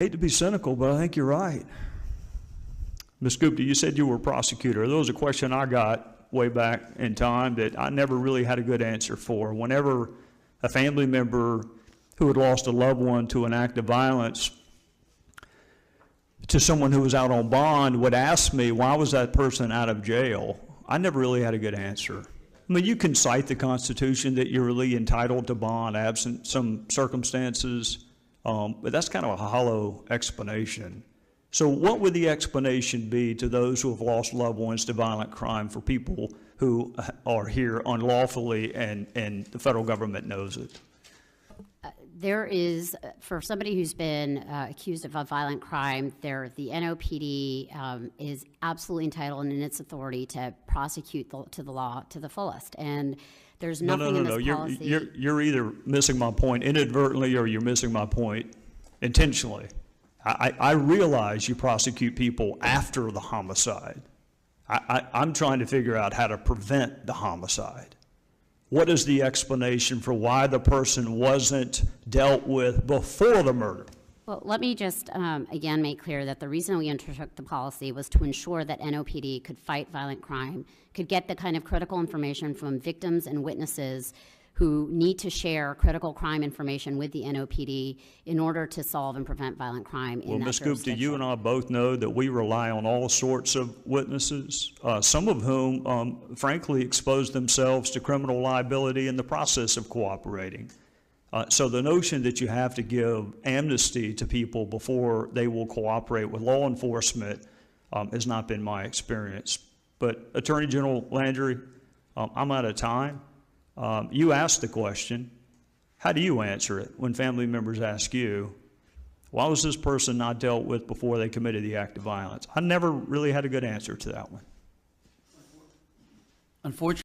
I hate to be cynical, but I think you're right. Ms. Gupta, you said you were a prosecutor. That was a question I got way back in time that I never really had a good answer for. Whenever a family member who had lost a loved one to an act of violence, to someone who was out on bond, would ask me, why was that person out of jail? I never really had a good answer. I mean, you can cite the Constitution that you're really entitled to bond absent some circumstances, but that's kind of a hollow explanation. So what would the explanation be to those who have lost loved ones to violent crime for people who are here unlawfully and the federal government knows it? There is, for somebody who's been accused of a violent crime, the NOPD is absolutely entitled and in its authority to prosecute to the law to the fullest. And there's nothing in this policy. You're either missing my point inadvertently or you're missing my point intentionally. I realize you prosecute people after the homicide. I'm trying to figure out how to prevent the homicide. What is the explanation for why the person wasn't dealt with before the murder? Well, let me just again make clear that the reason we undertook the policy was to ensure that NOPD could fight violent crime, could get the kind of critical information from victims and witnesses who need to share critical crime information with the NOPD in order to solve and prevent violent crime in that Ms. Gupta, you and I both know that we rely on all sorts of witnesses, some of whom, frankly, expose themselves to criminal liability in the process of cooperating. So the notion that you have to give amnesty to people before they will cooperate with law enforcement has not been my experience. But Attorney General Landry, I'm out of time. You asked the question, how do you answer it when family members ask you, why was this person not dealt with before they committed the act of violence? I never really had a good answer to that one. Unfortunately,